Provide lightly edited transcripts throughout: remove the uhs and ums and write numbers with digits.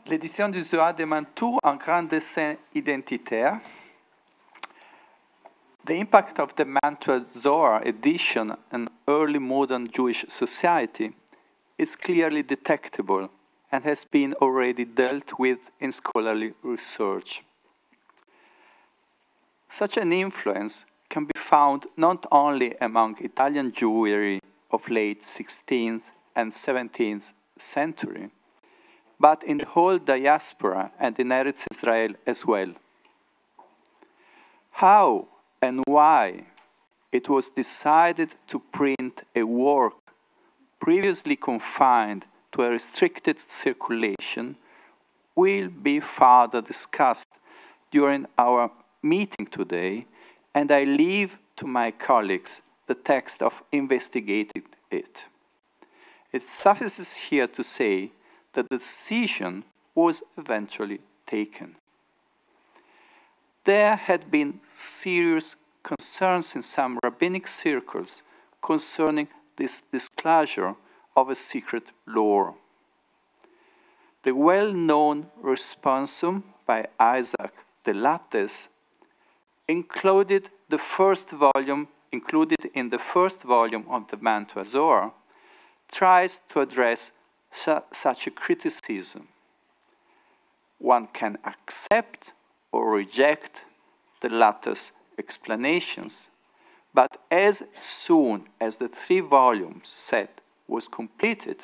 L'édition du Zohar de Mantoue, un grand dessin identitaire. The impact of the Ha-Zohar edition in early modern Jewish society is clearly detectable and has been already dealt with in scholarly research. Such an influence can be found not only among Italian Jewry of late 16th and 17th century, but in the whole diaspora and in Eretz Israel as well. How and why it was decided to print a work previously confined to a restricted circulation will be further discussed during our meeting today, and I leave to my colleagues the text of investigating it. It suffices here to say that the decision was eventually taken. There had been serious concerns in some rabbinic circles concerning this disclosure of a secret lore. The well-known responsum by Isaac de Lattes included in the first volume of the Ha-Zohar, tries to address such a criticism. One can accept or reject the latter's explanations, but as soon as the 3-volume set was completed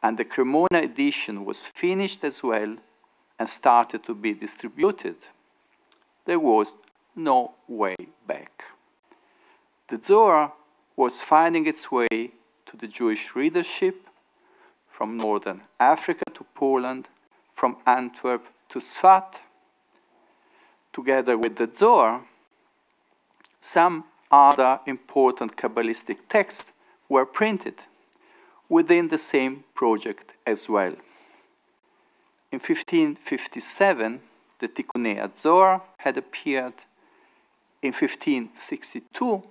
and the Cremona edition was finished as well and started to be distributed, there was no way back. The Zohar was finding its way to the Jewish readership from northern Africa to Poland, from Antwerp to Sfat. Together with the Zohar, some other important Kabbalistic texts were printed within the same project as well. In 1557, the Tikkunei Ha-Zohar had appeared. In 1562,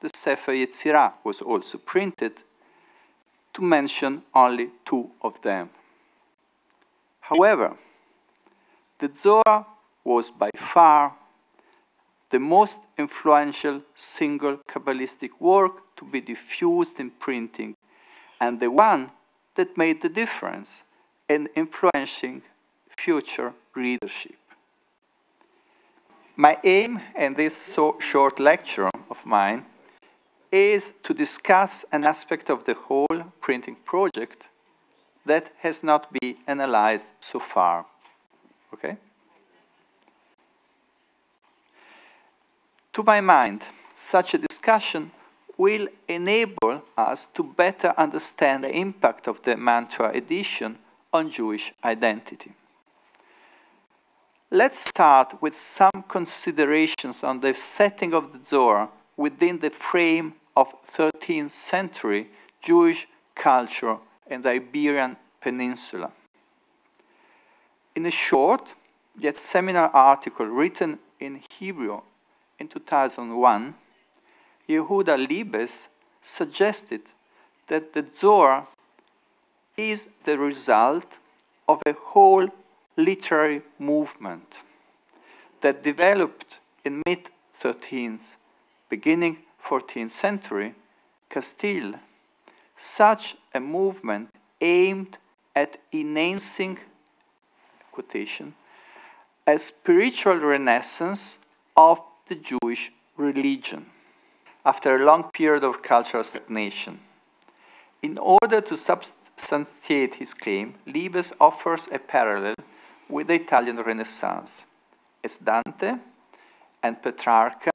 the Sefer Yetzirah was also printed, to mention only 2 of them. However, the Zohar was by far the most influential single Kabbalistic work to be diffused in printing, and the one that made the difference in influencing future readership. My aim in this short lecture of mine is to discuss an aspect of the whole printing project that has not been analyzed so far. Okay? To my mind, such a discussion will enable us to better understand the impact of the Ha-Zohar edition on Jewish identity. Let's start with some considerations on the setting of the Zohar within the frame of 13th century Jewish culture in the Iberian Peninsula. In a short, yet seminal article written in Hebrew in 2001, Yehuda Liebes suggested that the Zohar is the result of a whole literary movement that developed in mid-13th, beginning 14th century Castile. Such a movement aimed at enhancing, quotation, a spiritual renaissance of the Jewish religion after a long period of cultural stagnation. In order to substantiate his claim, Liebes offers a parallel with the Italian Renaissance, as Dante and Petrarca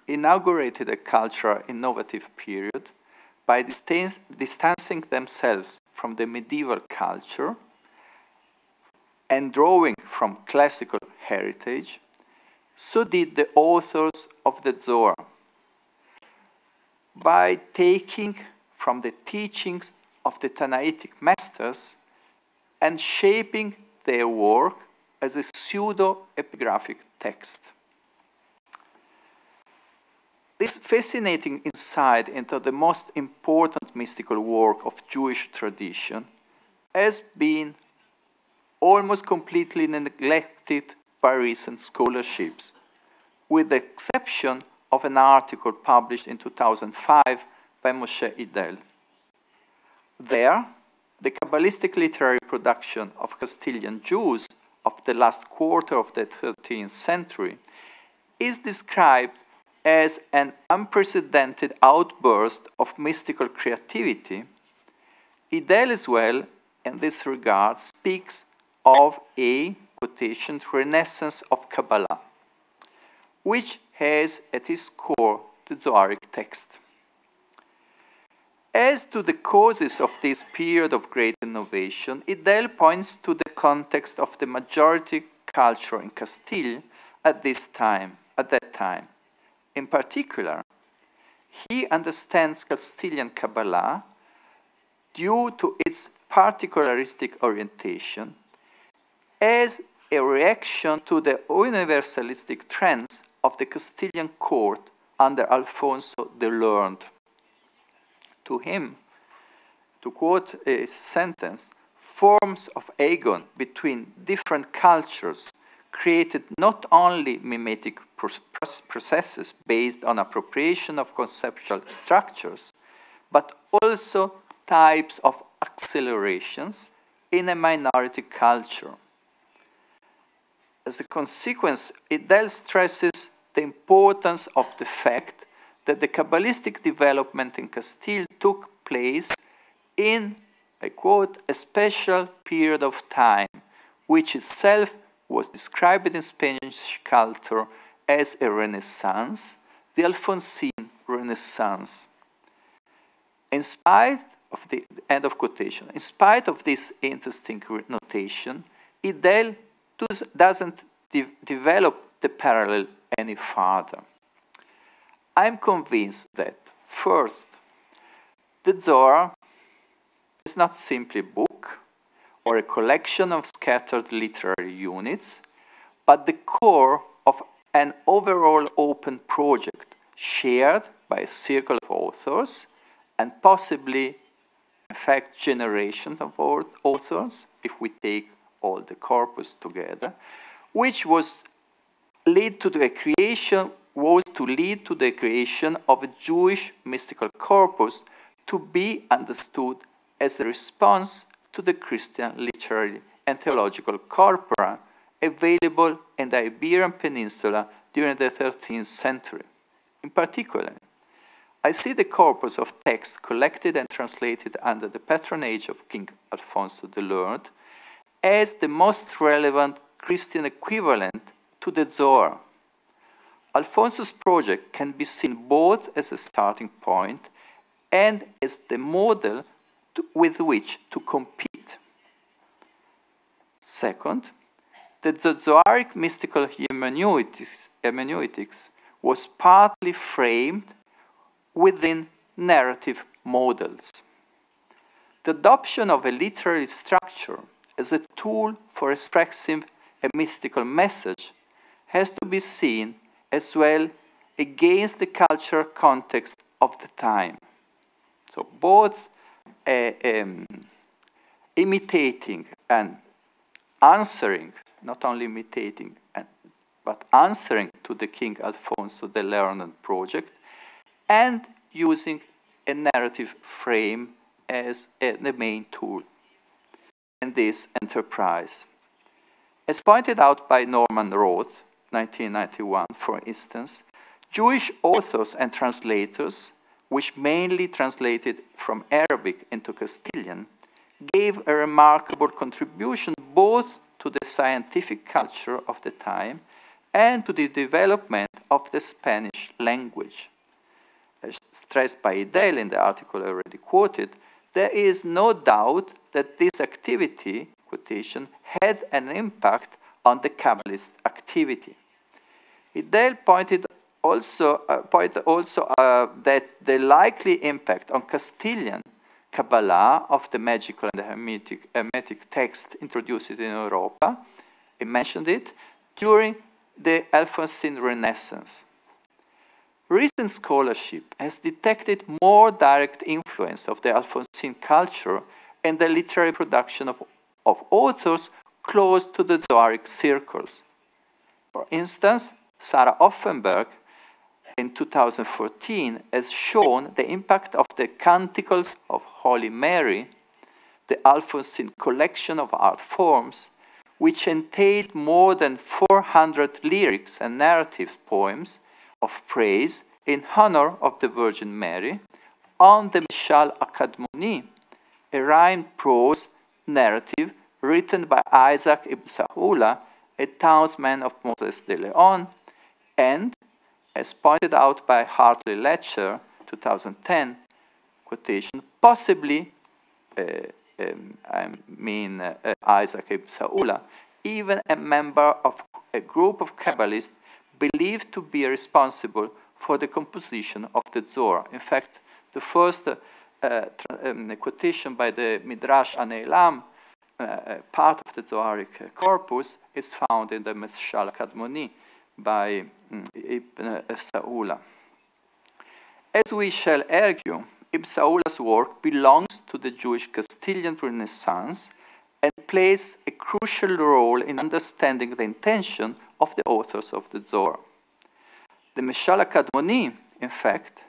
inaugurated a cultural innovative period by distancing themselves from the medieval culture and drawing from classical heritage. So did the authors of the Zohar, by taking from the teachings of the Tanaitic masters and shaping their work as a pseudo-epigraphic text. This fascinating insight into the most important mystical work of Jewish tradition has been almost completely neglected by recent scholarships, with the exception of an article published in 2005 by Moshe Idel. There, the Kabbalistic literary production of Castilian Jews of the last quarter of the 13th century is described as an unprecedented outburst of mystical creativity. Idel as well, in this regard, speaks of a, quotation, renaissance of Kabbalah, which has at its core the Zoharic text. As to the causes of this period of great innovation, Idel points to the context of the majority culture in Castile at that time. In particular, he understands Castilian Kabbalah, due to its particularistic orientation, as a reaction to the universalistic trends of the Castilian court under Alfonso the Learned. To him, to quote a sentence, forms of agon between different cultures created not only mimetic processes based on appropriation of conceptual structures, but also types of accelerations in a minority culture. As a consequence, Idel stresses the importance of the fact that the Kabbalistic development in Castile took place in, I quote, a special period of time, which itself was described in Spanish culture as a Renaissance, the Alphonsine Renaissance. In spite of the end of quotation, in spite of this interesting notation, Idel doesn't develop the parallel any further. I'm convinced that, first, the Zohar is not simply a book or a collection of scattered literary units, but the core of an overall open project shared by a circle of authors and possibly, in fact, generations of authors, if we take all the corpus together, which was to lead to the creation of a Jewish mystical corpus to be understood as a response to the Christian literary and theological corpora available in the Iberian Peninsula during the 13th century. In particular, I see the corpus of texts collected and translated under the patronage of King Alfonso the Learned as the most relevant Christian equivalent to the Zohar. Alfonso's project can be seen both as a starting point and as the model with which to compete. Second, the Zoharic mystical hermeneutics was partly framed within narrative models. The adoption of a literary structure as a tool for expressing a mystical message has to be seen as well against the cultural context of the time. So both imitating and answering, not only imitating, but answering to the King Alfonso the Learned project, and using a narrative frame as the main tool in this enterprise. As pointed out by Norman Roth, 1991, for instance, Jewish authors and translators, which mainly translated from Arabic into Castilian, gave a remarkable contribution both to the scientific culture of the time and to the development of the Spanish language. As stressed by Idel in the article already quoted, there is no doubt that this activity, quotation, had an impact on the Kabbalist activity. Idel pointed also that the likely impact on Castilian Kabbalah of the magical and the hermetic text introduced in Europa, he mentioned it, during the Alphonsine Renaissance. Recent scholarship has detected more direct influence of the Alphonsine culture and the literary production of authors close to the Zoharic circles. For instance, Sarah Offenberg in 2014 has shown the impact of the Canticles of Holy Mary, the Alphonsine collection of art forms, which entailed more than 400 lyrics and narrative poems of praise in honor of the Virgin Mary, on the Mishal Akadmoni, a rhymed prose narrative written by Isaac ibn Sahula, a townsman of Moses de Leon, and, as pointed out by Hartley Letcher, 2010, quotation, possibly, Isaac ibn Sahula, even a member of a group of Kabbalists believed to be responsible for the composition of the Zohar. In fact, the first quotation by the Midrash Aneilam, part of the Zoharic corpus, is found in the Mishal Kadmoni by Ibn Sa'ula. As we shall argue, Ibn Sa'ula's work belongs to the Jewish Castilian Renaissance and plays a crucial role in understanding the intention of the authors of the Zohar. The Mishal Kadmoni, in fact,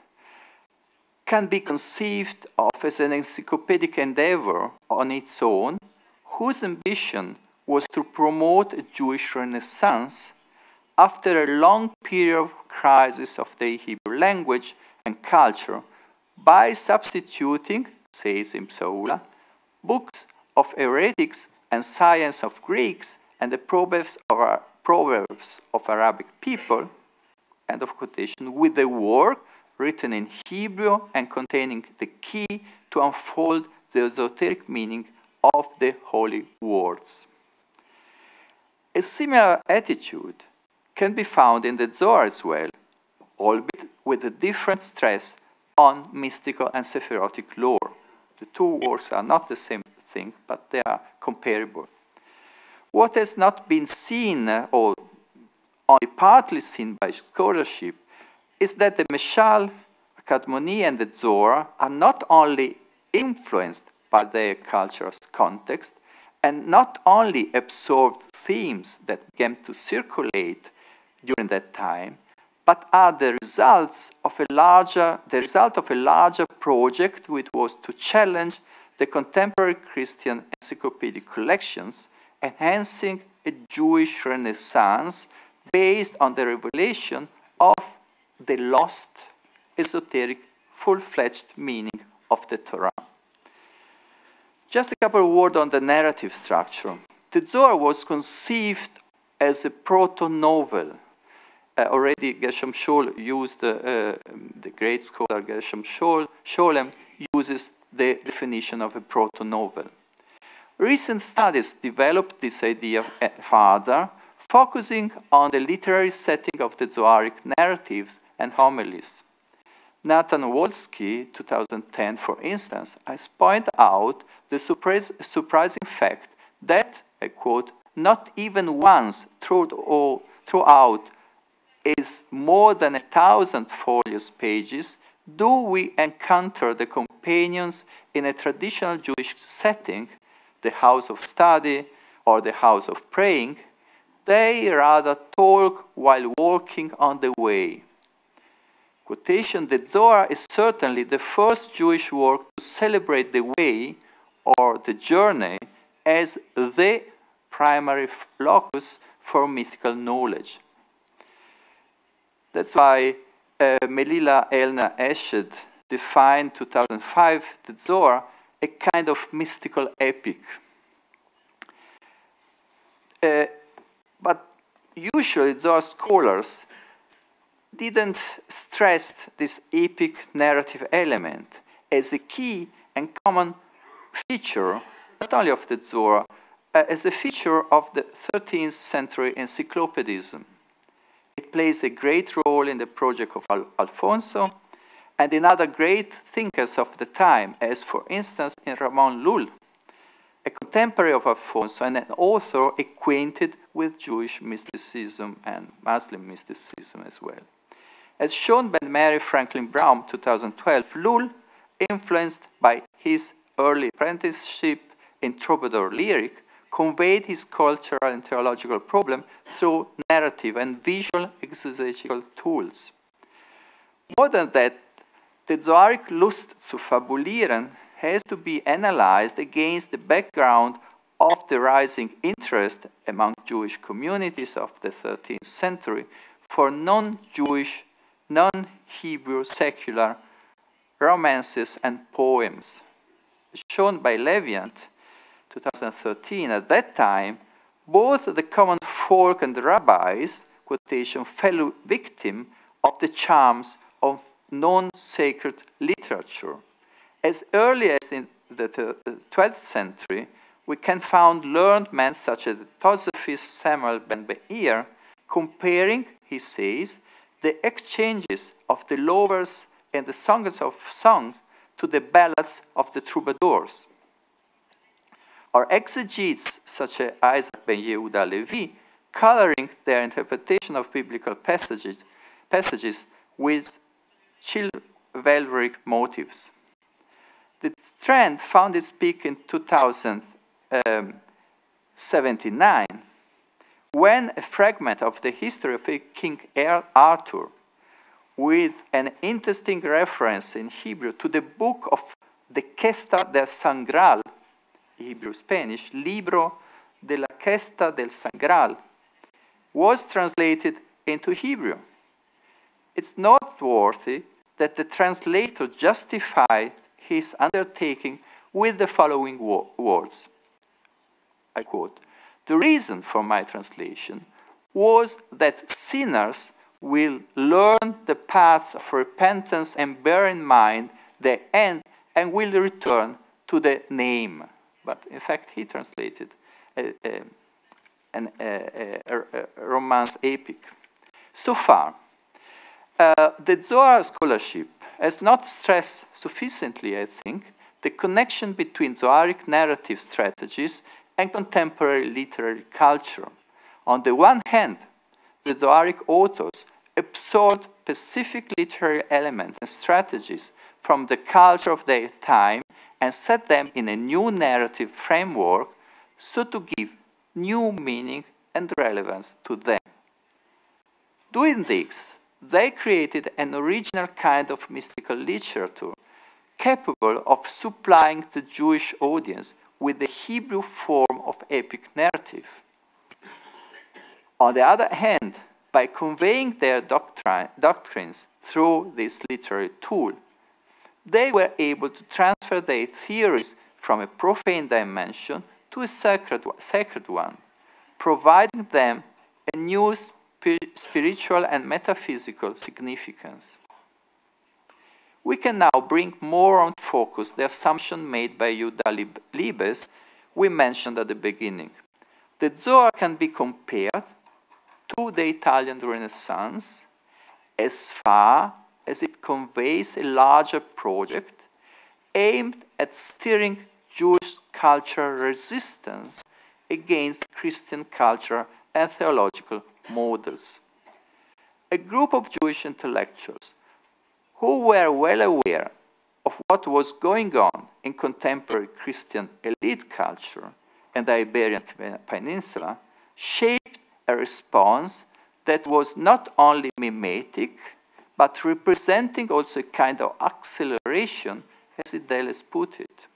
can be conceived of as an encyclopedic endeavor on its own, whose ambition was to promote a Jewish Renaissance after a long period of crisis of the Hebrew language and culture by substituting, says Ibn Sa'ula, books of heretics and science of Greeks and the proverbs of Arabic people, end of quotation, with the work written in Hebrew and containing the key to unfold the esoteric meaning of the holy words. A similar attitude can be found in the Zohar as well, albeit with a different stress on mystical and sephirotic lore. The two works are not the same thing, but they are comparable. What has not been seen, or only partly seen by scholarship, is that the Mishal, Kadmoni, and the Zohar are not only influenced by their cultural context and not only absorbed themes that began to circulate during that time, but are the result of a larger project which was to challenge the contemporary Christian encyclopedic collections, enhancing a Jewish Renaissance based on the revelation of the lost, esoteric, full-fledged meaning of the Torah. Just a couple of words on the narrative structure. The Zohar was conceived as a proto-novel. Already Gershom Scholem used, the great scholar Gershom Scholem uses the definition of a proto-novel. Recent studies developed this idea further, focusing on the literary setting of the Zoharic narratives and homilies. Nathan Wolski, 2010, for instance, has pointed out the surprising fact that, I quote, not even once throughout its more than 1,000 folios pages do we encounter the companions in a traditional Jewish setting, the house of study or the house of praying. They rather talk while walking on the way. Quotation, the Zohar is certainly the first Jewish work to celebrate the way or the journey as the primary locus for mystical knowledge. That's why Melilla Elna Eshed defined 2005 the Zohar a kind of mystical epic. But usually Zohar scholars didn't stress this epic narrative element as a key and common feature, not only of the Zohar, as a feature of the 13th century encyclopedism. It plays a great role in the project of Alfonso and in other great thinkers of the time, as for instance in Ramon Lull, a contemporary of Alfonso and an author acquainted with Jewish mysticism and Muslim mysticism as well. As shown by Mary Franklin Brown, 2012, Lull, influenced by his early apprenticeship in troubadour lyric, conveyed his cultural and theological problem through narrative and visual exegetical tools. More than that, the Zoharic Lust zu fabulieren has to be analyzed against the background of the rising interest among Jewish communities of the 13th century for non-Jewish, non-Hebrew secular romances and poems. As shown by Leviant, 2013, at that time, both the common folk and the rabbis, quotation, fell victim of the charms of non-sacred literature. As early as in the 12th century, we can find learned men such as the Tosaphist Samuel ben Beir comparing, he says, the exchanges of the lovers and the songs of songs to the ballads of the troubadours. Or exegetes such as Isaac ben Yehuda Levi coloring their interpretation of biblical passages with chivalric motives. The trend found its peak in 2079 when a fragment of the history of King Arthur, with an interesting reference in Hebrew to the book of the Gesta del Sangral, Hebrew-Spanish, Libro de la Gesta del Sangral, was translated into Hebrew. It's noteworthy that the translator justified his undertaking with the following words. I quote, "The reason for my translation was that sinners will learn the paths of repentance and bear in mind their end and will return to the name." But in fact, he translated a Romance epic. So far, the Zohar scholarship has not stressed sufficiently, I think, the connection between Zoharic narrative strategies and contemporary literary culture. On the one hand, the Zoharic authors absorbed specific literary elements and strategies from the culture of their time and set them in a new narrative framework so to give new meaning and relevance to them. Doing this, they created an original kind of mystical literature capable of supplying the Jewish audience with the Hebrew form of epic narrative. On the other hand, by conveying their doctrines through this literary tool, they were able to transfer their theories from a profane dimension to a sacred one, providing them a new spiritual and metaphysical significance. We can now bring more on focus the assumption made by Judah Liebes we mentioned at the beginning. The Zohar can be compared to the Italian Renaissance as far as it conveys a larger project aimed at steering Jewish cultural resistance against Christian culture and theological models. A group of Jewish intellectuals who were well aware of what was going on in contemporary Christian elite culture and the Iberian Peninsula shaped a response that was not only mimetic, but representing also a kind of acceleration, as Deles put it.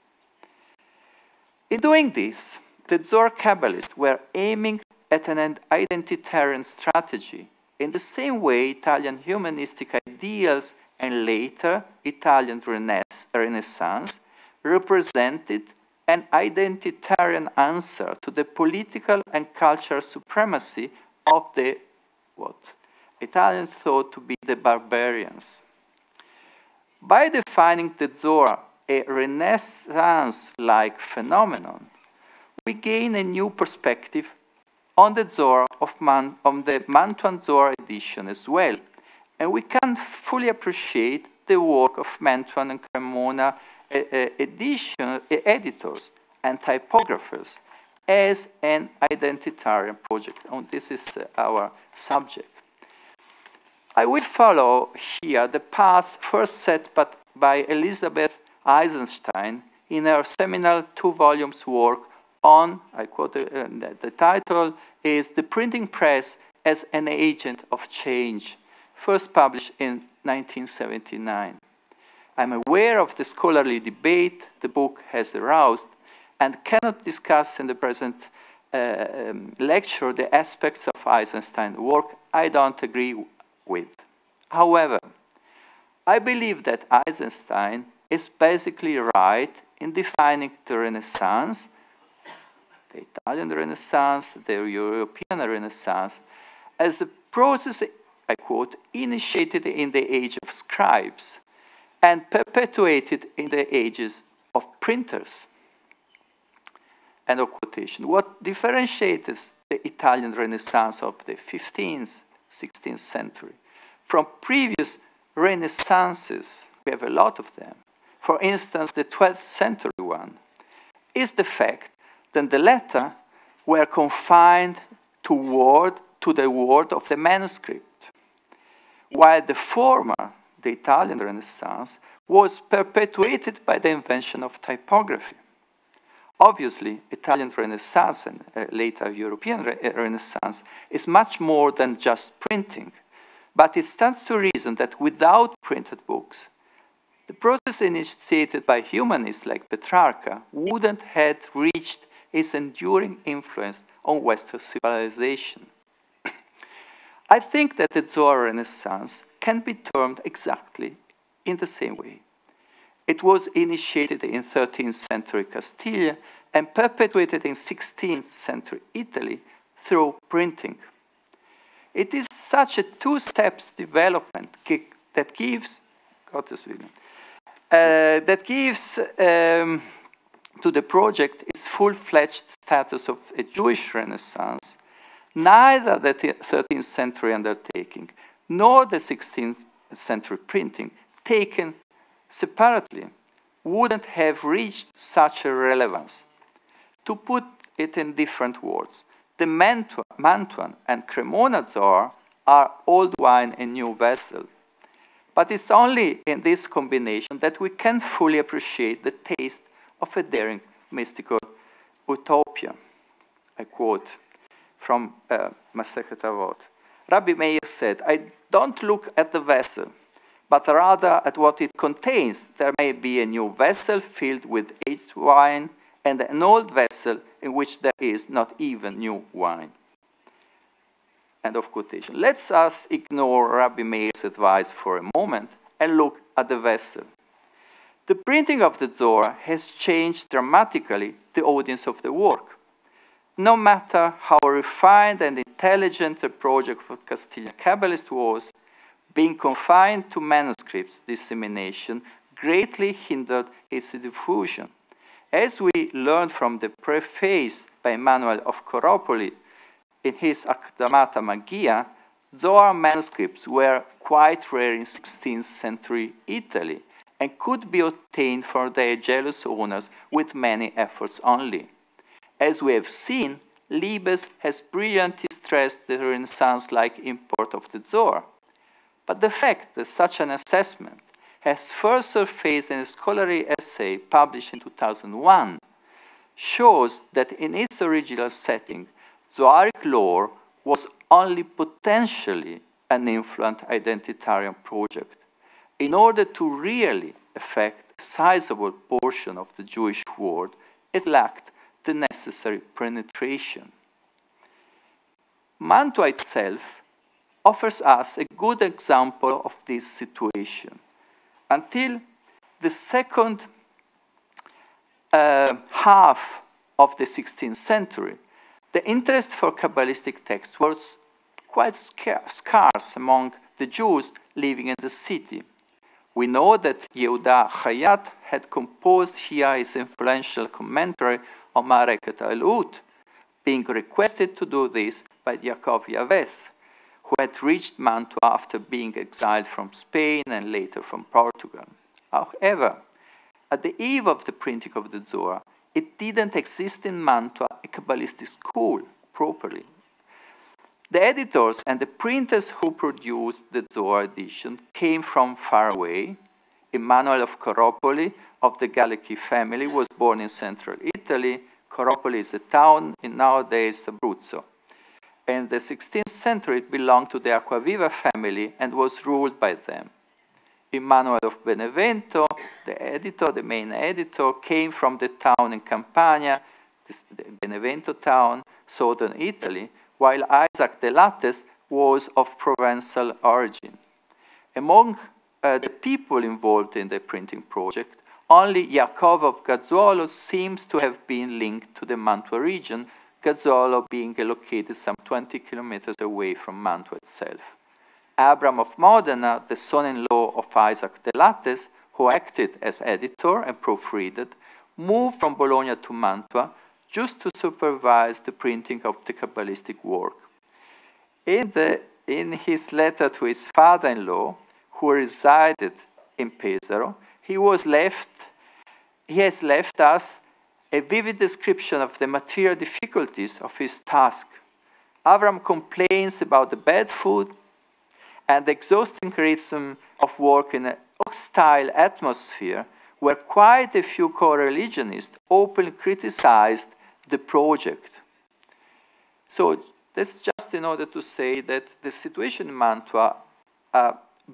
In doing this, the Zohar Kabbalists were aiming at an identitarian strategy in the same way Italian humanistic ideals and later Italian Renaissance represented an identitarian answer to the political and cultural supremacy of the, what Italians thought to be the barbarians. By defining the Zohar a Renaissance-like phenomenon, we gain a new perspective on the Zohar on the Mantuan Zohar edition as well, and we can fully appreciate the work of Mantuan and Cremona editors and typographers as an identitarian project. And this is our subject. I will follow here the path first set by Elizabeth Eisenstein in her seminal 2 volumes work on, I quote the title, is The Printing Press as an Agent of Change, first published in 1979. I'm aware of the scholarly debate the book has aroused and cannot discuss in the present lecture the aspects of Eisenstein's work I don't agree with. However, I believe that Eisenstein is basically right in defining the Renaissance, the Italian Renaissance, the European Renaissance, as a process, I quote, initiated in the age of scribes and perpetuated in the ages of printers. End of quotation. What differentiates the Italian Renaissance of the 15th, 16th century from previous Renaissances, we have a lot of them, for instance, the 12th century one, is the fact that the latter were confined to the word of the manuscript, while the former, the Italian Renaissance, was perpetuated by the invention of typography. Obviously, Italian Renaissance and later European Renaissance is much more than just printing, but it stands to reason that without printed books, the process initiated by humanists like Petrarca wouldn't have reached its enduring influence on Western civilization. I think that the Zohar Renaissance can be termed exactly in the same way. It was initiated in 13th century Castile and perpetuated in 16th century Italy through printing. It is such a two-step development that gives, to the project its full-fledged status of a Jewish Renaissance. Neither the 13th century undertaking nor the 16th century printing, taken separately, wouldn't have reached such a relevance. To put it in different words, the Mantuan and Cremona Zohar are old wine in new vessel. But it's only in this combination that we can fully appreciate the taste of a daring mystical utopia. I quote from Masechet Avot. Rabbi Meir said, I don't look at the vessel, but rather at what it contains. There may be a new vessel filled with aged wine and an old vessel in which there is not even new wine. End of quotation. Let's us ignore Rabbi Meir's advice for a moment and look at the vessel. The printing of the Zohar has changed dramatically the audience of the work. No matter how refined and intelligent the project of Castilian Kabbalist was, being confined to manuscripts, dissemination greatly hindered its diffusion. As we learned from the preface by Emmanuel of Coropoli in his Akdamata Magia, Zohar manuscripts were quite rare in 16th century Italy and could be obtained for their jealous owners with many efforts only. As we have seen, Liebes has brilliantly stressed the Renaissance-like import of the Zohar. But the fact that such an assessment has first surfaced in a scholarly essay published in 2001 shows that in its original setting, Zoharic lore was only potentially an influent identitarian project. In order to really affect a sizable portion of the Jewish world, it lacked the necessary penetration. Mantua itself offers us a good example of this situation. Until the second half of the 16th century, the interest for Kabbalistic texts was quite scarce among the Jews living in the city. We know that Yehuda Chayat had composed here his influential commentary on Mareket Al'ut, being requested to do this by Yaakov Yaves, who had reached Mantua after being exiled from Spain and later from Portugal. However, at the eve of the printing of the Zohar, it didn't exist in Mantua a Kabbalistic school properly. The editors and the printers who produced the Zohar edition came from far away. Emmanuel of Coropoli of the Gallici family was born in central Italy, Coropoli is a town in nowadays Abruzzo. In the 16th century, it belonged to the Acquaviva family and was ruled by them. Immanuel of Benevento, the editor, the main editor, came from the town in Campania, the Benevento town, southern Italy, while Isaac de Lattes was of Provençal origin. Among the people involved in the printing project, only Jacob of Gazzuolo seems to have been linked to the Mantua region, Gazzuolo being located some 20 kilometers away from Mantua itself. Abram of Modena, the son-in-law of Isaac de Lattes, who acted as editor and proofreader, moved from Bologna to Mantua just to supervise the printing of the Kabbalistic work. In his letter to his father-in-law, who resided in Pesaro, he has left us a vivid description of the material difficulties of his task. Avram complains about the bad food and the exhausting rhythm of work in a hostile atmosphere where quite a few co-religionists openly criticized the project. So that's just in order to say that the situation in Mantua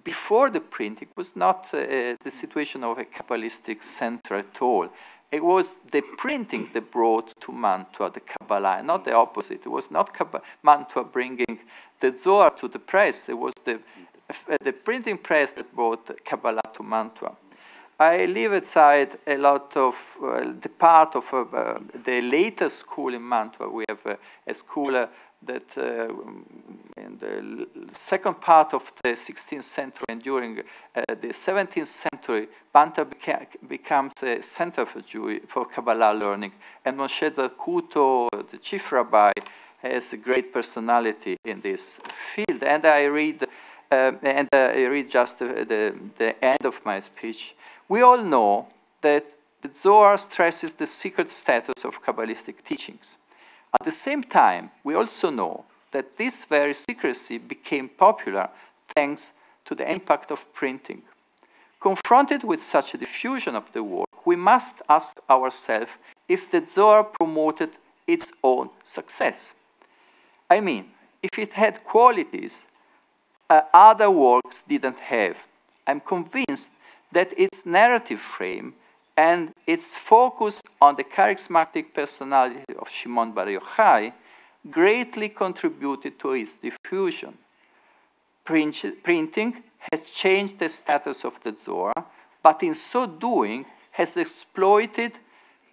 before the printing was not the situation of a Kabbalistic center at all. It was the printing that brought to Mantua the Kabbalah, not the opposite. It was not Mantua bringing the Zohar to the press. It was the printing press that brought Kabbalah to Mantua. I leave aside a lot of the part of the later school in Mantua. We have a school that in the second part of the 16th century and during the 17th century, Mantua becomes a center for Kabbalah learning. And Moshe Zarkuto, the chief rabbi, has a great personality in this field. And I read just the end of my speech. We all know that the Zohar stresses the secret status of Kabbalistic teachings. At the same time, we also know that this very secrecy became popular thanks to the impact of printing. Confronted with such a diffusion of the work, we must ask ourselves if the Zohar promoted its own success. I mean, if it had qualities other works didn't have. I'm convinced that its narrative frame and its focus on the charismatic personality of Shimon Bar Yochai greatly contributed to its diffusion. Printing has changed the status of the Zohar, but in so doing has exploited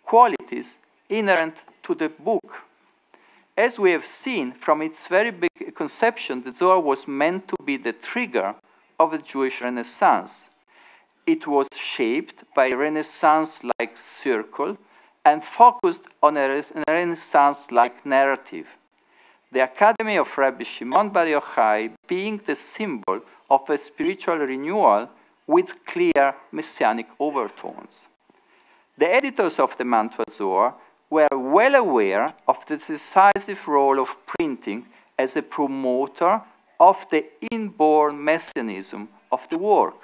qualities inherent to the book. As we have seen from its very big conception, the Zohar was meant to be the trigger of the Jewish Renaissance. It was shaped by a Renaissance-like circle and focused on a Renaissance-like narrative. The Academy of Rabbi Shimon Bar Yochai being the symbol of a spiritual renewal with clear messianic overtones. The editors of the Mantua Zohar were well aware of the decisive role of printing as a promoter of the inborn messianism of the work.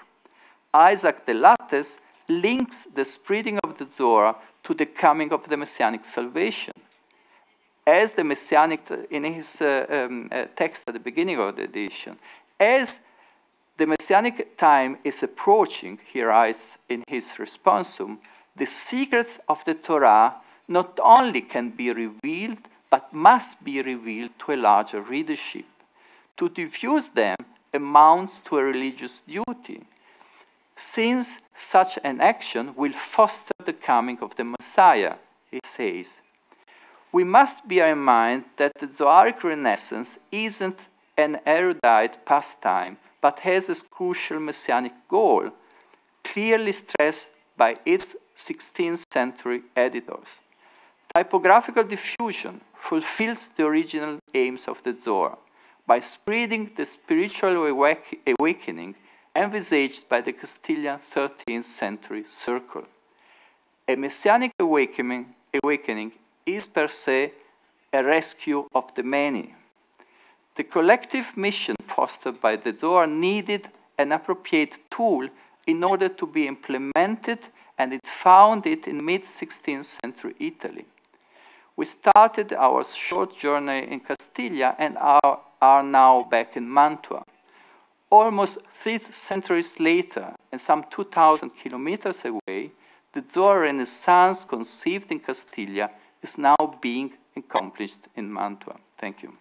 Isaac de Lattes links the spreading of the Zohar to the coming of the messianic salvation. As the messianic, in his text at the beginning of the edition, as the messianic time is approaching, he writes in his responsum, the secrets of the Torah not only can be revealed, but must be revealed to a larger readership. To diffuse them amounts to a religious duty, since such an action will foster the coming of the Messiah, he says. We must bear in mind that the Zoharic Renaissance isn't an erudite pastime, but has a crucial messianic goal, clearly stressed by its 16th century editors. Typographical diffusion fulfills the original aims of the Zohar by spreading the spiritual awakening envisaged by the Castilian 13th century circle. A messianic awakening is per se a rescue of the many. The collective mission fostered by the Zohar needed an appropriate tool in order to be implemented, and it found it in mid-16th century Italy. We started our short journey in Castilla and are now back in Mantua. Almost 3 centuries later, and some 2,000 kilometers away, the Zohar Renaissance conceived in Castilla is now being accomplished in Mantua. Thank you.